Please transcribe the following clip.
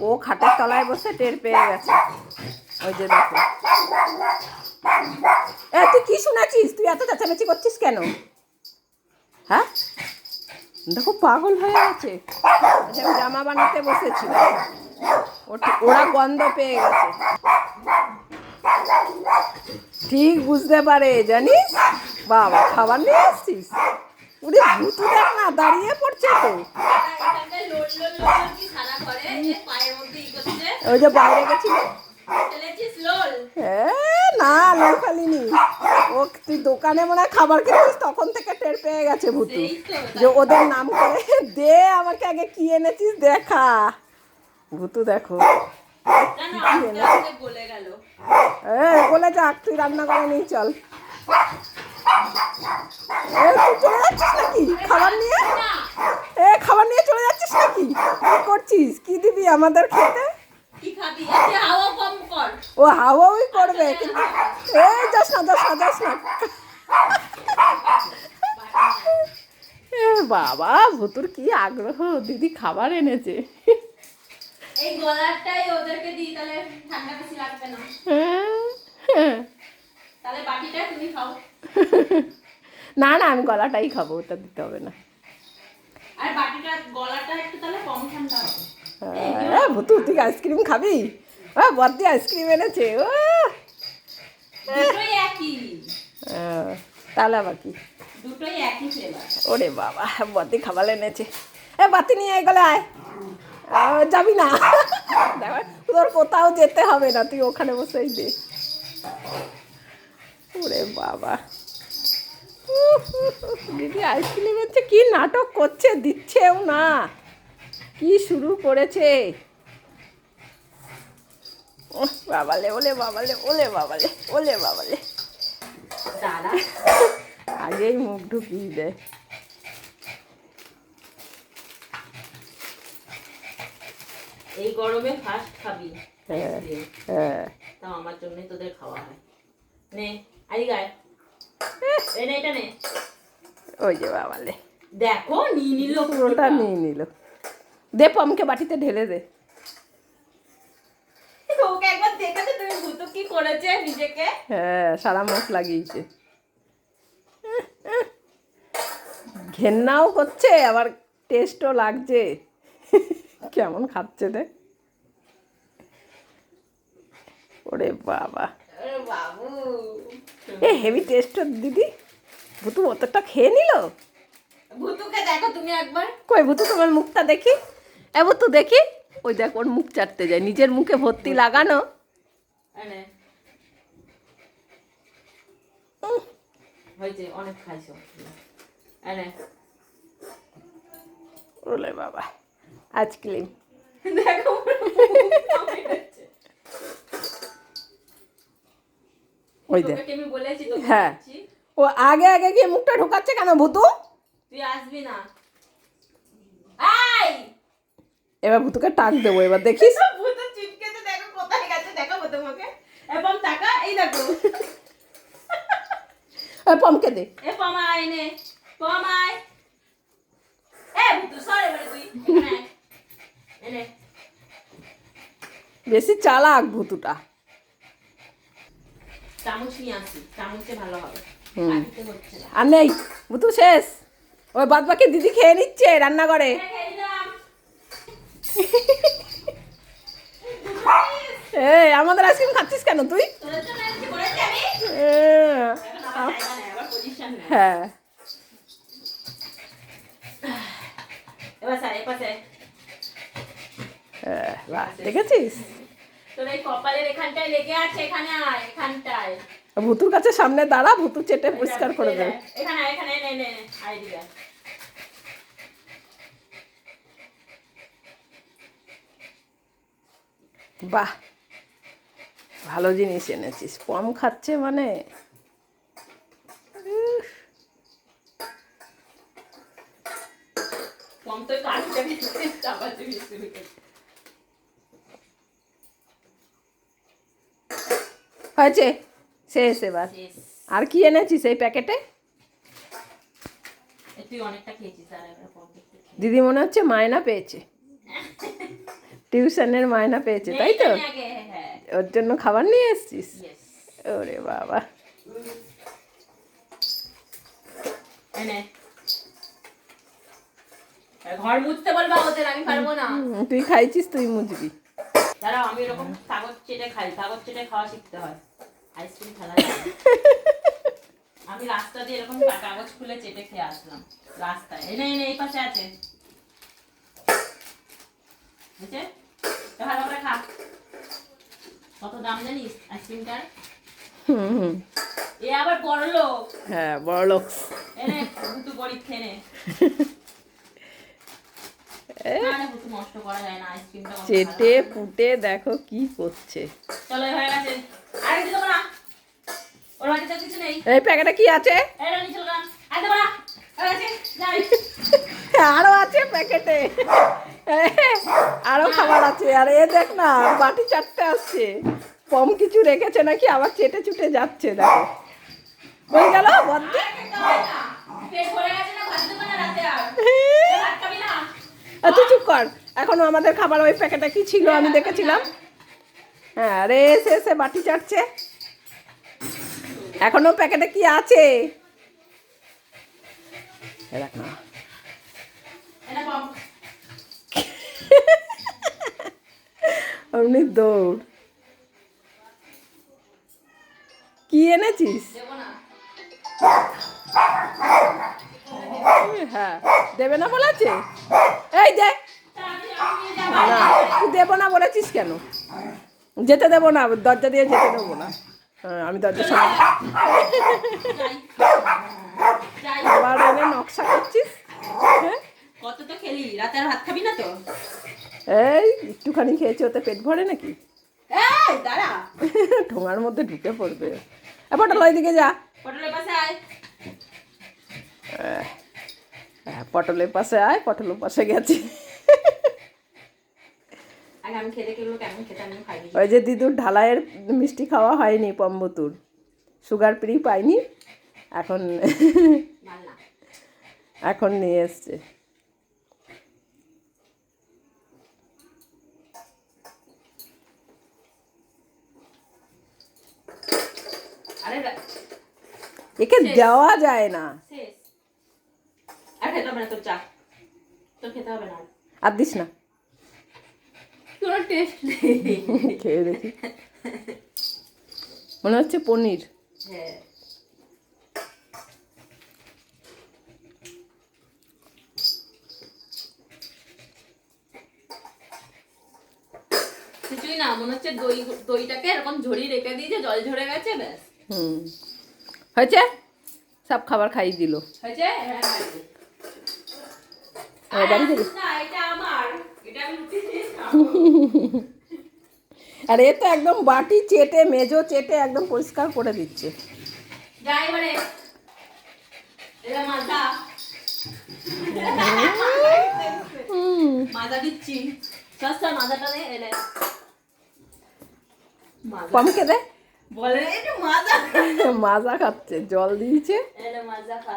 ও খাটের তলায় বসে টের পেয়ে গেছে। ওই যে দেখো, তুই কি শুনেছিস? তুই এত চেঁচামেচি করছিস কেন? হ্যাঁ, দেখো পাগল হয়ে গেছে। আমি জামা বানাতে বসেছিলাম, ওরা গন্ধ পেয়ে গেছে, ঠিক বুঝতে পারে জানিস। বাবা, খাবার নিয়ে আসছিস? ওরে ভুতু দেখ না, দাঁড়িয়ে পড়ছে তো। ওই যে বাইরে গেছিল। হ্যাঁ, না লোল খালিনি। ও তুই দোকানে মনে হয় খাবার খেয়েছিস, তখন থেকে টের পেয়ে গেছে ভুতু যে ওদের নাম করে। দে আমাকে আগে কি এনেছিস দেখা। ভুতু দেখো বলে যাক, তুই রান্না করে নিয়ে চল। তুই চলে যাচ্ছিস নাকি খাবার নিয়ে? খাবার নিয়ে চলে যাচ্ছিস নাকি? কি করছিস? কি দিবি আমাদের খেতে? ও হাওয়াই করবে, কিন্তু যাস না যাস না যাস না। বাবা, ভুতুর কি আগ্রহ, দিদি খাবার এনেছে। এই গলাটাই ওদেরকে দিই, তাহলে ঠান্ডা বেশি লাগবে না। তাহলে বাটিটা তুমি খাও। না না, আমি গলাটাই খাবো, ওটা দিতে হবে না। আর বাটিটা গলাটা একটু তাহলে কম ঠান্ডা হবে। ভুতু, তুই আইসক্রিম খাবি? বদ্দি আইসক্রিম এনেছে। দুটোই একই। তাহলে আবার কি? দুটোই একই ফ্লেভার। ওরে বাবা, বদ্দি খাবার এনেছে। বাতি নিয়ে গেলে আয়। যাবি না? তোর কোথাও যেতে হবে না, তুই ওখানে বসেই দে। ওরে বাবা, দিদি আইসক্রিম হচ্ছে, কি নাটক করছে, দিচ্ছেও না, কি শুরু করেছে। বাবালে, ওলে বাবালে, ওলে বাবালে, ওলে বাবালে, আগেই মুখ ঢুকিয়ে দেয়। এই গরমে ফার্স্ট খাবি। হ্যাঁ, তাও আমার জন্যই তোদের খাওয়া হয়। নে আই গায়, নে এটা নে। ওই যে বাবালে, দেখো নিয়ে নিল, পুরোটা নিয়ে নিল। দে পমকে বাটিতে ঢেলে দে। ওকে একবার দেখাতে তুমি ভুতু কি করেছে নিজেকে। হ্যাঁ, সারা মুখ লাগিয়েছে, ঘেন্নাও করছে, আবার টেস্টও লাগছে। কেমন খাচ্ছে দেখ। ওরে বাবা, বাবু, হেভি টেস্ট দিদি। ভুতু অতটা খেয়ে নিল। ভুতুকে দেখো তুমি একবার। কই ভুতু, তোমার মুখটা দেখি। ভুতু দেখি। ওই দেখ, ওর মুখ চাটতে যায়, নিজের মুখে ভর্তি লাগানো। হয়েছে, অনেক খাইছো। ওলে বাবা, আইসক্রিম দেখো। ওই দেখ। আমি বলেছি তো। হ্যাঁ, ও আগে আগে গিয়ে মুখটা ঢোকাচ্ছে কেন ভুতু? তুই আসবি না। আই, এবার ভুতুকে টাক দেবো, এবার দেখিস। ভুতু চিপকেতে দেখো কোথায় গেছে, দেখো ভুতু মুখে। এবং টাকা এই দেখো। পমকে দে। পমাই নে, পমাই। ভুতু সরে বলে তুই এখানে আয়। এনে বেশি চালাক ভুতুটা। চামচ নিয়ে আসি, চামচে ভালো হবে। আর নেই, ভুতু শেষ। ওই বাদ বাকি দিদি খেয়ে নিচ্ছে রান্না করে। আমাদের আইসক্রিম খাচ্ছিস কেন তুই? হ্যাঁ, দেখেছিস? তোর এই কপালের এখানটায় লেগে আছে, এখানে আয়, এখানটায়। ভুতুর কাছে সামনে দাঁড়া, ভুতু চেটে পরিষ্কার করে দেবে। এখানে এখানে নে নে আয় দিদা। বাহ, ভালো জিনিস এনেছিস। পম খাচ্ছে মানে। পম তো কাটতে চাপাতে হয়েছে, শেষ এবার। আর কি এনেছিস এই প্যাকেটে? তুই অনেকটা খেয়েছিস, আর এবার পম দিদি মনে হচ্ছে মায়না পেয়েছে, টিউশনের মায়না পেয়েছে, তাই তো? এইখানে আগে, হ্যাঁ ওর জন্য খাবার নিয়ে এসছিস? ইয়েস। ওরে বাবা, এনে ঘর মুছতে বলবা ওদের, আমি পারবো না। তুই খাইছিস, তুই মুজবি। দাঁড়াও, আমি এরকম কাগজ চেটে খাই, কাগজ চেটে খাওয়া শিখতে হয়, আইসক্রিম খেলা যায় না। আমি রাস্তা দিয়ে এরকম কাগজ খুলে চেটে খেয়ে আসলাম রাস্তায়। এনে এনে এই পাশে আছে, বুঝছে? তো ভালো করে খা। কত দাম জানিস আইসক্রিমটার? হুম হুম, এ আবার বড় লোক। হ্যাঁ বড়লোক। এনে ভুতু গরিব খেয়ে নে। না রে, ভুতু নষ্ট করা যায় না আইসক্রিমটা। চেটে পুটে দেখো কি করছে। চলো হয়ে গেছে, আর কিছু দেবো না, ওর বাড়িতে কিছু নেই। এই প্যাকেটে কি আছে? এই রানি চলো না, আর দেবো না, হয়ে গেছে, যাই। আরো আছে প্যাকেটে, আরো খাবার আছে। আর এ দেখ না, বাটি চারটে আসছে, কম কিছু রেখেছে নাকি, আবার চেটে চুটে যাচ্ছে। দেখো হয়ে গেল বদ্দি। পেট ভরে গেছে না, ভাত দেবো না রাতে আর। ভাত খাবি না? তুই চুপ কর, এখনো আমাদের খাবার ওই প্যাকেটে কি ছিল আমি দেখেছিলাম। হ্যাঁ, আরে এসে এসে বাটি চাটছে, এখনো প্যাকেটে কি আছে এ দেখ না। এনে পাও। অমনি দৌড়। কি এনেছিস? দেবো না। হ্যাঁ, দেবে না বলেছে। এই দে তাড়াতাড়ি আমি নিয়ে যাবো। না, তুই দেবো না বলেছিস কেন? যেতে দেবো না, দরজা দিয়ে যেতে দেবো না। হ্যাঁ, আমি দরজার সামনে যাই। যাই। আবার এনে নকশা করছিস। হ্যাঁ, কত তো খেলি, রাতে আর ভাত খাবি না তো? এই একটুখানি খেয়েছি, ওতে পেট ভরে নাকি? এই দাঁড়া, ঠোঙার মধ্যে ঢুকে পড়বে। পটল ওইদিকে যা। পটলের পাশে আয়। পটলের পাশে আয়, পটলের পাশে গেছি। আগে আমি খেতে কেগুলো কেমন খেতে আমি খাইনি। ওই যে দিদুর ঢালাইয়ের মিষ্টি খাওয়া হয়নি, পম্বতুর সুগার ফ্রি পাইনি, এখন ভাল না। এখন নিয়ে এসছে। আরে একে দেওয়া যায় না। শেষ। আর খেতে হবে না তোর, চা তোর খেতে হবে না। আর দিস না, কোনো টেস্ট নেই। খেয়ে দেখি, মনে হচ্ছে পনির। হ্যাঁ, কিছুই না, মনে হচ্ছে দইটাকে এরকম ঝরিয়ে রেখে দিয়েছে, জল ঝরে গেছে, ব্যাস হুম, হয়েছে, সব খাবার খাইয়ে দিল। হয়েছে। হ্যাঁ, হয়েছে। বাড়ি যাবি? না, এটা আমার, এটা আমি রুটি দিয়ে খাবো। আর এ তো একদম বাটি চেটে, মেজো চেটে একদম পরিষ্কার করে দিচ্ছে। যাই এবারে, এটা মাজা, মাজা দিচ্ছি। সস্তা মাজাটা দে, এলে মাজা কমকে দে। বলে একটু মাজা, মাজা খাচ্ছে, জল দিয়েছে। এলে মাজা খা।